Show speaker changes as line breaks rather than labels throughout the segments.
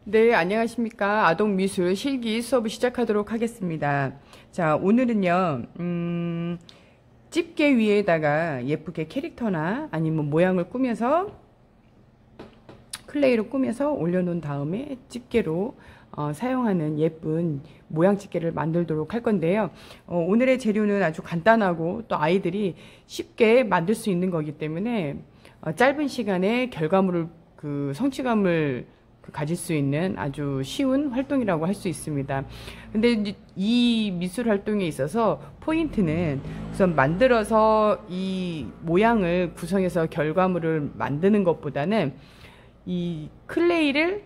네, 안녕하십니까. 아동미술 실기 수업을 시작하도록 하겠습니다. 자, 오늘은요, 집게 위에다가 예쁘게 캐릭터나 아니면 모양을 꾸며서 클레이로 꾸며서 올려놓은 다음에 집게로 사용하는 예쁜 모양 집게를 만들도록 할 건데요. 오늘의 재료는 아주 간단하고 또 아이들이 쉽게 만들 수 있는 거기 때문에 짧은 시간에 결과물을 성취감을 가질 수 있는 아주 쉬운 활동이라고 할 수 있습니다. 근데 이제 이 미술 활동에 있어서 포인트는 우선 만들어서 이 모양을 구성해서 결과물을 만드는 것보다는 이 클레이를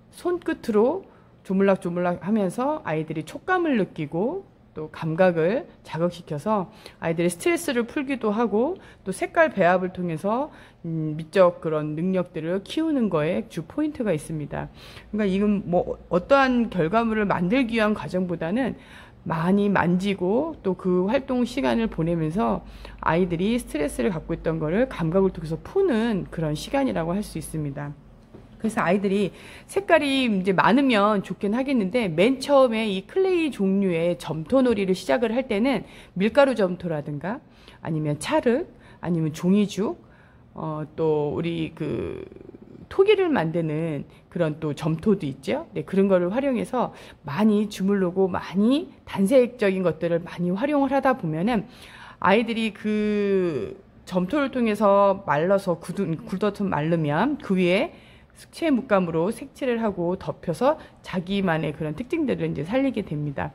손끝으로 조물락조물락 하면서 아이들이 촉감을 느끼고 또 감각을 자극시켜서 아이들의 스트레스를 풀기도 하고 또 색깔 배합을 통해서 미적 그런 능력들을 키우는 거에 주 포인트가 있습니다. 그러니까 이건 뭐 어떠한 결과물을 만들기 위한 과정보다는 많이 만지고 또 그 활동 시간을 보내면서 아이들이 스트레스를 갖고 있던 거를 감각을 통해서 푸는 그런 시간이라고 할 수 있습니다. 그래서 아이들이 색깔이 이제 많으면 좋긴 하겠는데 맨 처음에 이 클레이 종류의 점토놀이를 시작을 할 때는 밀가루 점토라든가 아니면 찰흙 아니면 종이죽 또 우리 토기를 만드는 그런 또 점토도 있죠. 네, 그런 거를 활용해서 많이 주물르고 많이 단색적인 것들을 많이 활용을 하다 보면은 아이들이 그 점토를 통해서 말라서 굳어서 마르면 그 위에 색채 물감으로 색칠을 하고 덮여서 자기만의 그런 특징들을 이제 살리게 됩니다.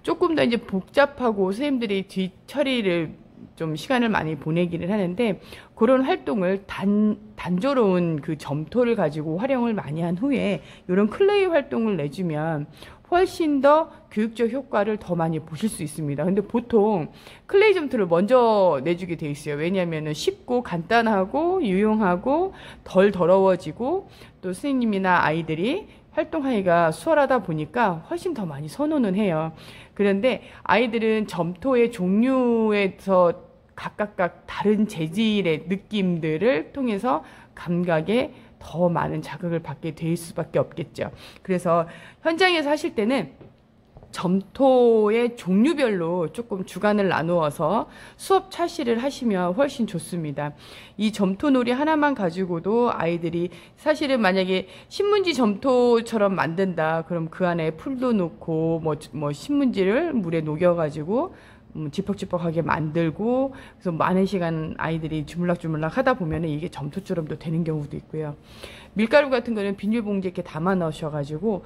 조금 더 이제 복잡하고 선생님들이 뒤처리를 좀 시간을 많이 보내기는 하는데 그런 활동을 단조로운 그 점토를 가지고 활용을 많이 한 후에 이런 클레이 활동을 내주면 훨씬 더 교육적 효과를 더 많이 보실 수 있습니다. 근데 보통 클레이 점토를 먼저 내주게 돼 있어요. 왜냐하면 쉽고 간단하고 유용하고 덜 더러워지고 또 선생님이나 아이들이 활동하기가 수월하다 보니까 훨씬 더 많이 선호는 해요. 그런데 아이들은 점토의 종류에서 각각 다른 재질의 느낌들을 통해서 감각에 더 많은 자극을 받게 될 수밖에 없겠죠. 그래서 현장에서 하실 때는 점토의 종류별로 조금 주간을 나누어서 수업 차시를 하시면 훨씬 좋습니다. 이 점토놀이 하나만 가지고도 아이들이 사실은 만약에 신문지 점토처럼 만든다 그럼 그 안에 풀도 넣고 뭐 신문지를 물에 녹여가지고 지퍽지퍽하게 만들고 그래서 많은 시간 아이들이 주물락주물락 하다 보면 이게 점토처럼도 되는 경우도 있고요. 밀가루 같은 거는 비닐봉지에 이렇게 담아 넣으셔가지고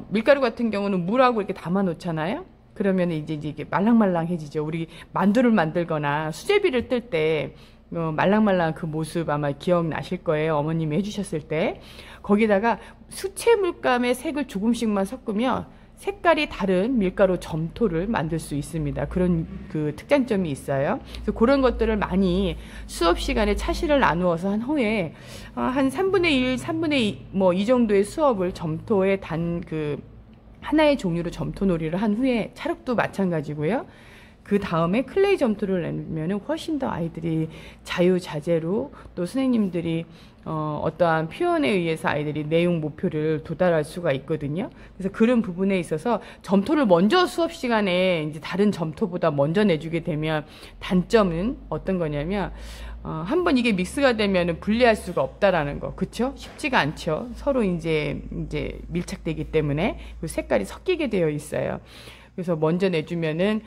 밀가루 같은 경우는 물하고 이렇게 담아 놓잖아요. 그러면 이제 이게 말랑말랑해지죠. 우리 만두를 만들거나 수제비를 뜰 때 말랑말랑 그 모습 아마 기억나실 거예요. 어머님이 해주셨을 때 거기다가 수채 물감의 색을 조금씩만 섞으면 색깔이 다른 밀가루 점토를 만들 수 있습니다. 그런 그 특장점이 있어요. 그래서 그런 것들을 많이 수업 시간에 차시를 나누어서 한 후에 한 3분의 1, 3분의 2, 뭐 이 정도의 수업을 점토의 하나의 종류로 점토놀이를 한 후에 찰흙도 마찬가지고요. 그 다음에 클레이 점토를 내면 훨씬 더 아이들이 자유자재로 또 선생님들이 어떠한 표현에 의해서 아이들이 내용 목표를 도달할 수가 있거든요. 그래서 그런 부분에 있어서 점토를 먼저 수업 시간에 이제 다른 점토보다 먼저 내주게 되면 단점은 어떤 거냐면 한번 이게 믹스가 되면은 분리할 수가 없다라는 거, 그쵸? 쉽지가 않죠. 서로 이제 밀착되기 때문에 그 색깔이 섞이게 되어 있어요. 그래서 먼저 내주면은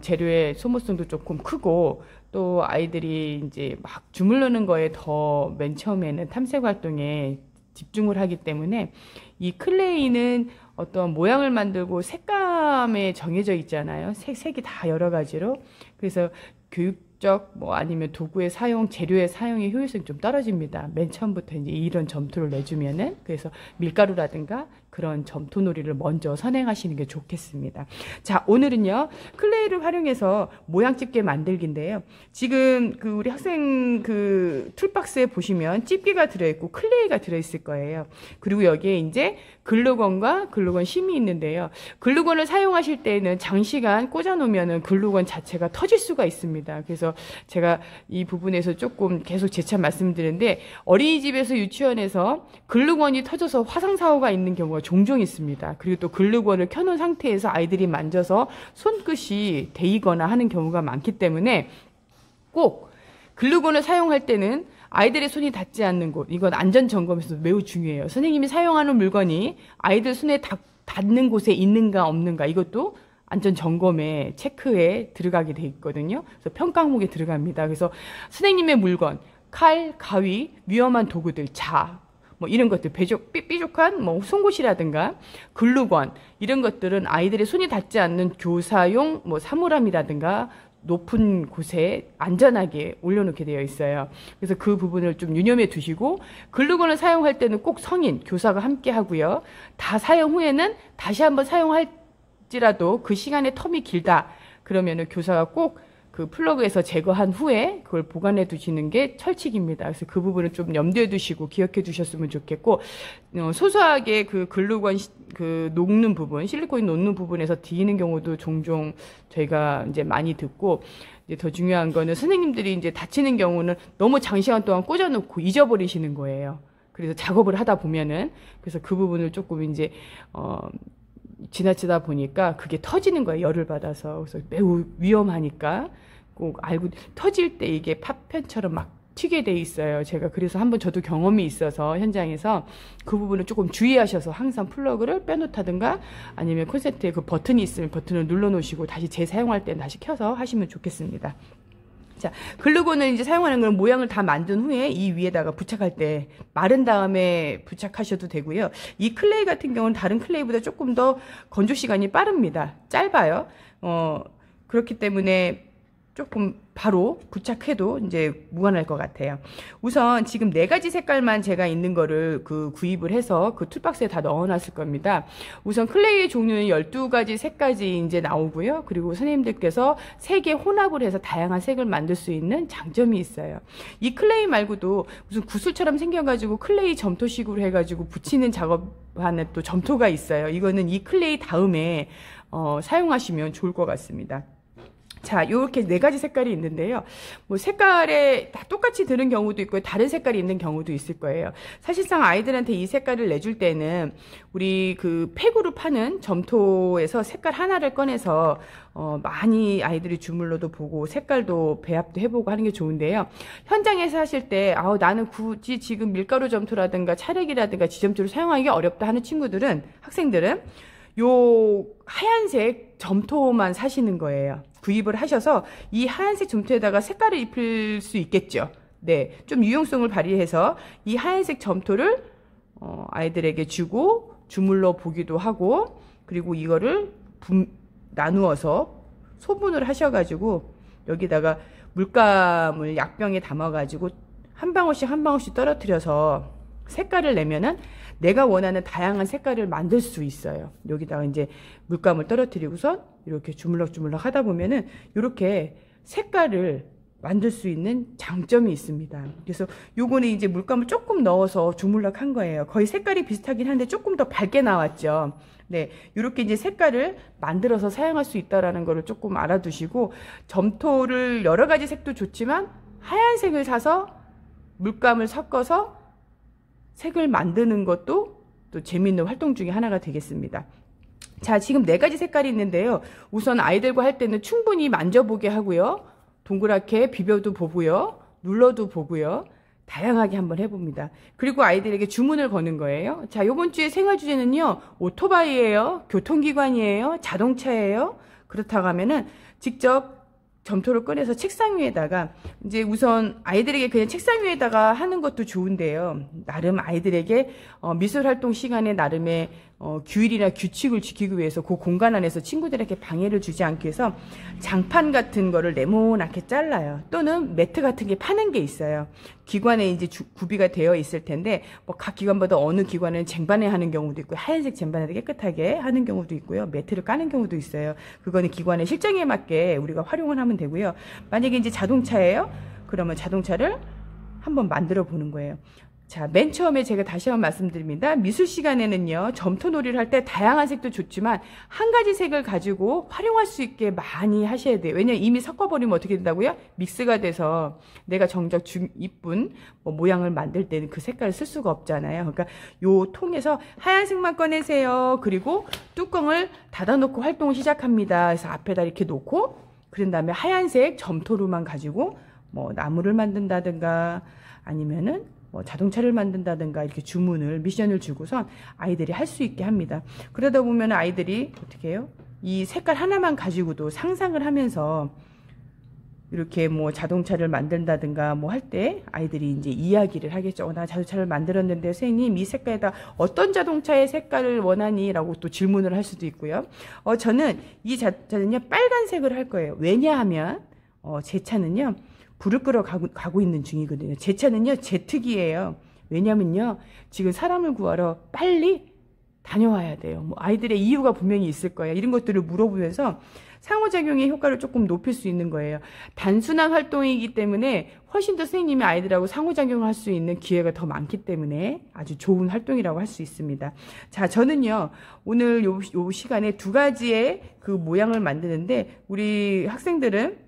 재료의 소모성도 조금 크고 또 아이들이 이제 막 주물르는 거에 더 맨 처음에는 탐색 활동에 집중을 하기 때문에 이 클레이는 어떤 모양을 만들고 색감에 정해져 있잖아요. 색이 다 여러 가지로. 그래서 교육적 아니면 도구의 사용, 재료의 사용의 효율성이 좀 떨어집니다. 맨 처음부터 이제 이런 점토를 내주면은. 그래서 밀가루라든가 그런 점토놀이를 먼저 선행하시는 게 좋겠습니다. 자, 오늘은요, 클레이를 활용해서 모양 집게 만들기인데요. 지금 우리 학생 툴박스에 보시면 집게가 들어있고 클레이가 들어있을 거예요. 그리고 여기에 이제 글루건과 글루건 심이 있는데요. 글루건을 사용하실 때는 장시간 꽂아놓으면 글루건 자체가 터질 수가 있습니다. 그래서 제가 이 부분에서 조금 계속 재차 말씀드리는데, 어린이집에서 유치원에서 글루건이 터져서 화상사고가 있는 경우가 종종 있습니다. 그리고 또 글루건을 켜놓은 상태에서 아이들이 만져서 손끝이 데이거나 하는 경우가 많기 때문에 꼭 글루건을 사용할 때는 아이들의 손이 닿지 않는 곳, 이건 안전점검에서 매우 중요해요. 선생님이 사용하는 물건이 아이들 손에 닿는 곳에 있는가 없는가, 이것도 안전점검에 체크에 들어가게 돼 있거든요. 그래서 평가 항목에 들어갑니다. 그래서 선생님의 물건, 칼, 가위, 위험한 도구들, 뭐 이런 것들, 삐죽한 뭐 송곳이라든가 글루건, 이런 것들은 아이들의 손이 닿지 않는 교사용 뭐 사물함이라든가 높은 곳에 안전하게 올려놓게 되어 있어요. 그래서 그 부분을 좀 유념해 두시고, 글루건을 사용할 때는 꼭 성인, 교사가 함께 하고요. 다 사용 후에는 다시 한번 사용할지라도 그 시간의 텀이 길다 그러면은 교사가 꼭 그 플러그에서 제거한 후에 그걸 보관해 두시는 게 철칙입니다. 그래서 그 부분을 좀 염두에 두시고 기억해 두셨으면 좋겠고, 소소하게 그 글루건 녹는 부분, 실리콘이 녹는 부분에서 뒤는 경우도 종종 저희가 이제 많이 듣고, 이제 더 중요한 거는 선생님들이 이제 다치는 경우는 너무 장시간 동안 꽂아놓고 잊어버리시는 거예요. 그래서 작업을 하다 보면은, 그래서 그 부분을 조금 이제 지나치다 보니까 그게 터지는 거예요. 열을 받아서. 그래서 매우 위험하니까 꼭 알고, 터질 때 이게 파편처럼 막 튀게 돼 있어요. 제가 그래서 한번 저도 경험이 있어서 현장에서 그 부분을 조금 주의하셔서 항상 플러그를 빼놓다든가 아니면 콘센트에 그 버튼이 있으면 버튼을 눌러 놓으시고 다시 재사용할 때는 다시 켜서 하시면 좋겠습니다. 자, 글루건을 이제 사용하는 건 모양을 다 만든 후에 이 위에다가 부착할 때 마른 다음에 부착하셔도 되고요. 이 클레이 같은 경우는 다른 클레이보다 조금 더 건조 시간이 빠릅니다. 짧아요. 그렇기 때문에 조금 바로 부착해도 이제 무관할 것 같아요. 우선 지금 4가지 색깔만 제가 있는 거를 구입을 해서 그 툴박스에 다 넣어놨을 겁니다. 우선 클레이의 종류는 12가지 색까지 이제 나오고요. 그리고 선생님들께서 3개 혼합을 해서 다양한 색을 만들 수 있는 장점이 있어요. 이 클레이 말고도 무슨 구슬처럼 생겨가지고 클레이 점토식으로 해가지고 붙이는 작업하는 또 점토가 있어요. 이거는 이 클레이 다음에 사용하시면 좋을 것 같습니다. 자, 이렇게 4가지 색깔이 있는데요. 뭐 색깔에 다 똑같이 드는 경우도 있고 다른 색깔이 있는 경우도 있을 거예요. 사실상 아이들한테 이 색깔을 내줄 때는 우리 그 팩으로 파는 점토에서 색깔 하나를 꺼내서 많이 아이들이 주물러도 보고 색깔도 배합도 해보고 하는 게 좋은데요. 현장에서 하실 때 나는 굳이 지금 밀가루 점토라든가 찰흙이라든가 지점토를 사용하기 어렵다 하는 친구들은, 학생들은 요 하얀색 점토만 사시는 거예요. 구입을 하셔서 이 하얀색 점토에다가 색깔을 입힐 수 있겠죠. 네, 좀 유용성을 발휘해서 이 하얀색 점토를 아이들에게 주고 주물러 보기도 하고, 그리고 이거를 나누어서 소분을 하셔가지고 여기다가 물감을 약병에 담아가지고 한 방울씩 한 방울씩 떨어뜨려서 색깔을 내면은 내가 원하는 다양한 색깔을 만들 수 있어요. 여기다가 이제 물감을 떨어뜨리고선 이렇게 주물럭주물럭 하다 보면은 이렇게 색깔을 만들 수 있는 장점이 있습니다. 그래서 요거는 이제 물감을 조금 넣어서 주물럭 한 거예요. 거의 색깔이 비슷하긴 한데 조금 더 밝게 나왔죠. 네, 이렇게 이제 색깔을 만들어서 사용할 수 있다라는 거를 조금 알아두시고, 점토를 여러 가지 색도 좋지만 하얀색을 사서 물감을 섞어서 색을 만드는 것도 또 재미있는 활동 중에 하나가 되겠습니다. 자, 지금 4가지 색깔이 있는데요. 우선 아이들과 할 때는 충분히 만져보게 하고요. 동그랗게 비벼도 보고요. 눌러도 보고요. 다양하게 한번 해봅니다. 그리고 아이들에게 주문을 거는 거예요. 자, 요번 주에 생활 주제는요, 오토바이예요, 교통기관이에요, 자동차예요. 그렇다고 하면은 직접 점토를 꺼내서 책상 위에다가, 이제 우선 아이들에게 그냥 책상 위에다가 하는 것도 좋은데요. 나름 아이들에게 미술활동 시간에 나름의 규율이나 규칙을 지키기 위해서 그 공간 안에서 친구들에게 방해를 주지 않기 위해서 장판 같은 거를 네모나게 잘라요. 또는 매트 같은 게 파는 게 있어요. 기관에 이제 구비가 되어 있을 텐데 뭐 각 기관마다 어느 기관은 쟁반에 하는 경우도 있고 하얀색 쟁반에다 깨끗하게 하는 경우도 있고요. 매트를 까는 경우도 있어요. 그거는 기관의 실정에 맞게 우리가 활용을 하면 되고요. 만약에 이제 자동차예요. 그러면 자동차를 한번 만들어 보는 거예요. 자, 맨 처음에 제가 다시 한번 말씀드립니다. 미술 시간에는요, 점토놀이를 할 때 다양한 색도 좋지만 한 가지 색을 가지고 활용할 수 있게 많이 하셔야 돼요. 왜냐면 이미 섞어버리면 어떻게 된다고요? 믹스가 돼서 내가 정작 이쁜 모양을 만들 때는 그 색깔을 쓸 수가 없잖아요. 그러니까 요 통에서 하얀색만 꺼내세요. 그리고 뚜껑을 닫아놓고 활동을 시작합니다. 그래서 앞에다 이렇게 놓고 그런 다음에 하얀색 점토로만 가지고 뭐 나무를 만든다든가 아니면은 뭐 자동차를 만든다든가 이렇게 주문을 미션을 주고선 아이들이 할 수 있게 합니다. 그러다 보면 아이들이 어떻게 해요? 이 색깔 하나만 가지고도 상상을 하면서 이렇게 뭐 자동차를 만든다든가 뭐 할 때 아이들이 이제 이야기를 하겠죠. 나 자동차를 만들었는데 선생님 이 색깔에다 어떤 자동차의 색깔을 원하니? 라고 또 질문을 할 수도 있고요. 저는 이 자동차는요 빨간색을 할 거예요. 왜냐하면 제 차는요 불을 끄러 가고 있는 중이거든요. 제 차는요 제트기예요. 왜냐면요 지금 사람을 구하러 빨리 다녀와야 돼요. 뭐 아이들의 이유가 분명히 있을 거예요. 이런 것들을 물어보면서 상호작용의 효과를 조금 높일 수 있는 거예요. 단순한 활동이기 때문에 훨씬 더 선생님이 아이들하고 상호작용을 할 수 있는 기회가 더 많기 때문에 아주 좋은 활동이라고 할 수 있습니다. 자, 저는요 오늘 요 시간에 두 가지의 그 모양을 만드는데 우리 학생들은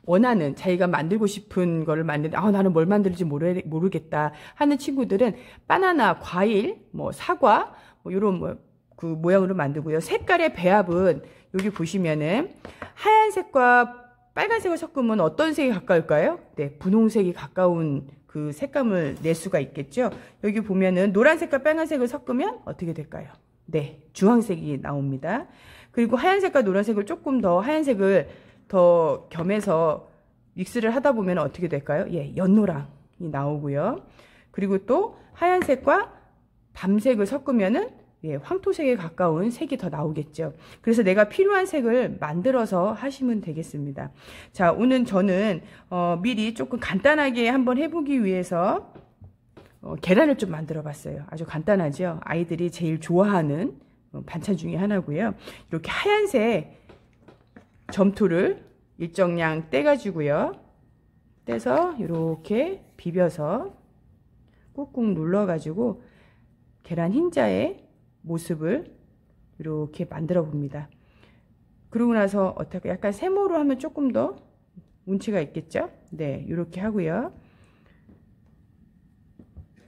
원하는 자기가 만들고 싶은 거를 만드는데 나는 뭘 만들지 모르겠다 하는 친구들은 바나나, 과일, 뭐 사과 뭐 이런 그 모양으로 만들고요. 색깔의 배합은 여기 보시면은 하얀색과 빨간색을 섞으면 어떤 색이 가까울까요? 네, 분홍색이 가까운 그 색감을 낼 수가 있겠죠. 여기 보면은 노란색과 빨간색을 섞으면 어떻게 될까요? 네, 주황색이 나옵니다. 그리고 하얀색과 노란색을 조금 더 하얀색을 더 겸해서 믹스를 하다 보면 어떻게 될까요? 예, 연노랑이 나오고요. 그리고 또 하얀색과 밤색을 섞으면은 예, 황토색에 가까운 색이 더 나오겠죠. 그래서 내가 필요한 색을 만들어서 하시면 되겠습니다. 자, 오늘 저는 미리 조금 간단하게 한번 해보기 위해서 계란을 좀 만들어 봤어요. 아주 간단하죠. 아이들이 제일 좋아하는 반찬 중에 하나고요. 이렇게 하얀색 점토를 일정량 떼가지고요. 떼서 이렇게 비벼서 꾹꾹 눌러가지고 계란 흰자의 모습을 이렇게 만들어 봅니다. 그러고 나서 어떻게 약간 세모로 하면 조금 더 운치가 있겠죠? 네, 이렇게 하고요.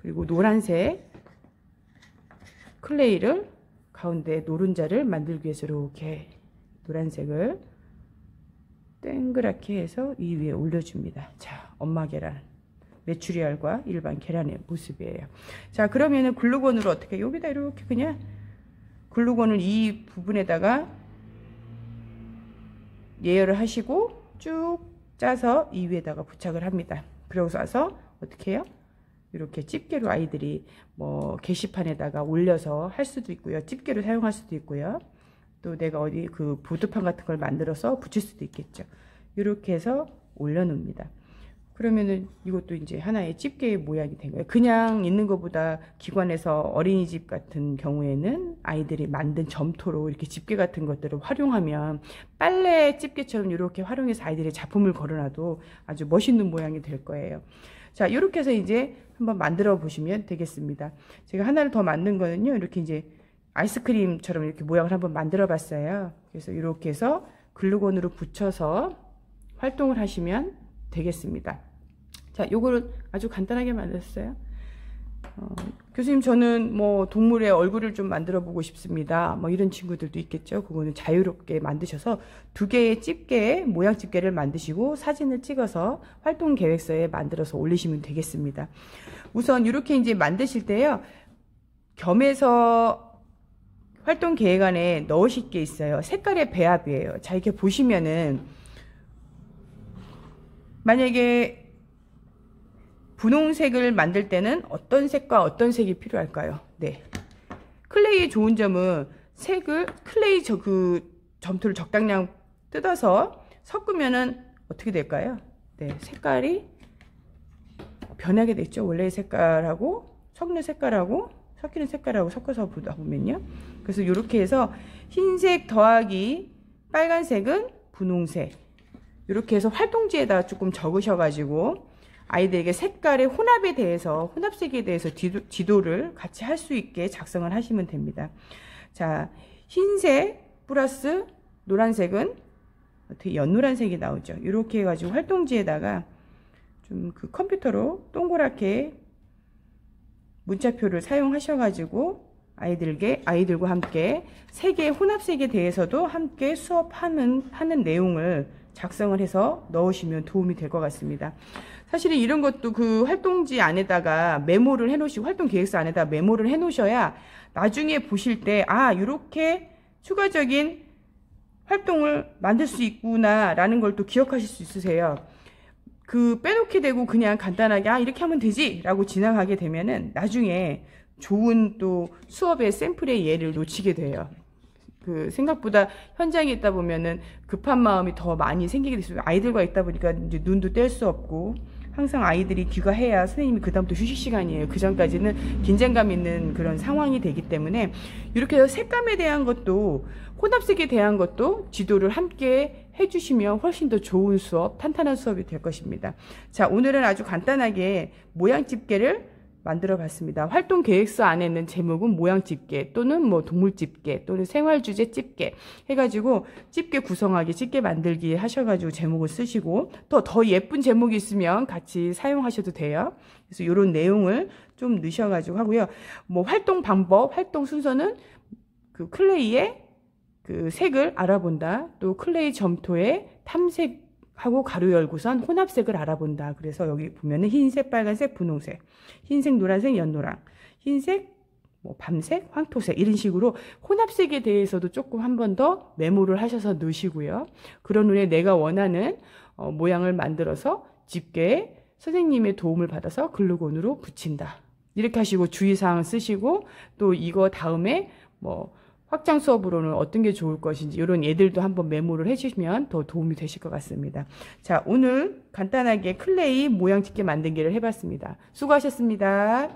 그리고 노란색 클레이를 가운데 노른자를 만들기 위해서 이렇게 노란색을 동그랗게 해서 이 위에 올려줍니다. 자, 엄마 계란, 메추리알과 일반 계란의 모습이에요. 자, 그러면은 글루건으로 어떻게 여기다 이렇게 그냥 글루건을 이 부분에다가 예열을 하시고 쭉 짜서 이 위에다가 부착을 합니다. 그러고 나서 어떻게 해요? 이렇게 집게로 아이들이 뭐 게시판에다가 올려서 할 수도 있고요. 집게로 사용할 수도 있고요. 또 내가 어디 그 보드판 같은 걸 만들어서 붙일 수도 있겠죠. 이렇게 해서 올려놓습니다. 그러면은 이것도 이제 하나의 집게의 모양이 된 거예요. 그냥 있는 것보다 기관에서 어린이집 같은 경우에는 아이들이 만든 점토로 이렇게 집게 같은 것들을 활용하면 빨래 집게처럼 이렇게 활용해서 아이들이 작품을 걸어놔도 아주 멋있는 모양이 될 거예요. 자, 이렇게 해서 이제 한번 만들어 보시면 되겠습니다. 제가 하나를 더 만든 거는요, 이렇게 이제 아이스크림처럼 이렇게 모양을 한번 만들어 봤어요. 그래서 이렇게 해서 글루건으로 붙여서 활동을 하시면 되겠습니다. 자, 요거를 아주 간단하게 만들었어요. 교수님, 저는 뭐 동물의 얼굴을 좀 만들어 보고 싶습니다. 뭐 이런 친구들도 있겠죠. 그거는 자유롭게 만드셔서 두 개의 집게, 모양 집게를 만드시고 사진을 찍어서 활동 계획서에 만들어서 올리시면 되겠습니다. 우선 이렇게 이제 만드실 때요, 겸해서 활동 계획 안에 넣으실 게 있어요. 색깔의 배합이에요. 자, 이렇게 보시면은 만약에 분홍색을 만들 때는 어떤 색과 어떤 색이 필요할까요? 네, 클레이의 좋은 점은 색을 클레이 그 점토를 적당량 뜯어서 섞으면은 어떻게 될까요? 네, 색깔이 변하게 됐죠. 원래의 색깔하고 섞는 색깔하고 섞이는 색깔하고 섞어서 보다 보면요. 그래서 이렇게 해서 흰색 더하기 빨간색은 분홍색, 이렇게 해서 활동지에다 조금 적으셔가지고 아이들에게 색깔의 혼합에 대해서, 혼합색에 대해서 지도를 같이 할 수 있게 작성을 하시면 됩니다. 자, 흰색 플러스 노란색은 어떻게 연노란색이 나오죠. 이렇게 해가지고 활동지에다가 좀 그 컴퓨터로 동그랗게 문자표를 사용하셔가지고 아이들과 함께 색의 혼합색에 대해서도 함께 수업하는 내용을 작성을 해서 넣으시면 도움이 될 것 같습니다. 사실은 이런 것도 그 활동지 안에다가 메모를 해 놓으시고, 활동 계획서 안에다 메모를 해 놓으셔야 나중에 보실 때, 아, 이렇게 추가적인 활동을 만들 수 있구나 라는 걸 또 기억하실 수 있으세요. 그 빼놓게 되고 그냥 간단하게 아, 이렇게 하면 되지 라고 지나가게 되면은 나중에 좋은 또 수업의 샘플의 예를 놓치게 돼요. 그 생각보다 현장에 있다 보면은 급한 마음이 더 많이 생기게 됐어요. 아이들과 있다 보니까 이제 눈도 뗄 수 없고, 항상 아이들이 귀가해야 선생님이 그다음부터 휴식 시간이에요. 그 전까지는 긴장감 있는 그런 상황이 되기 때문에 이렇게 해서 색감에 대한 것도, 혼합색에 대한 것도 지도를 함께 해주시면 훨씬 더 좋은 수업, 탄탄한 수업이 될 것입니다. 자, 오늘은 아주 간단하게 모양 집게를 만들어 봤습니다. 활동 계획서 안에는 제목은 모양 집게 또는 뭐 동물 집게 또는 생활 주제 집게 해가지고 집게 구성하기, 집게 만들기 하셔가지고 제목을 쓰시고, 또 더 예쁜 제목이 있으면 같이 사용하셔도 돼요. 그래서 이런 내용을 좀 넣으셔가지고 하고요. 뭐 활동 방법, 활동 순서는 그 클레이의 그 색을 알아본다, 또 클레이 점토의 탐색하고 가로 열고선 혼합색을 알아본다. 그래서 여기 보면은 흰색, 빨간색, 분홍색, 흰색, 노란색, 연노랑, 흰색, 뭐 밤색, 황토색, 이런 식으로 혼합색에 대해서도 조금 한 번 더 메모를 하셔서 넣으시고요. 그런 후에 내가 원하는 모양을 만들어서 집게에 선생님의 도움을 받아서 글루건으로 붙인다. 이렇게 하시고 주의사항 쓰시고, 또 이거 다음에 뭐 확장 수업으로는 어떤 게 좋을 것인지 이런 예들도 한번 메모를 해주시면 더 도움이 되실 것 같습니다. 자, 오늘 간단하게 클레이 모양 집게 만들기를 해봤습니다. 수고하셨습니다.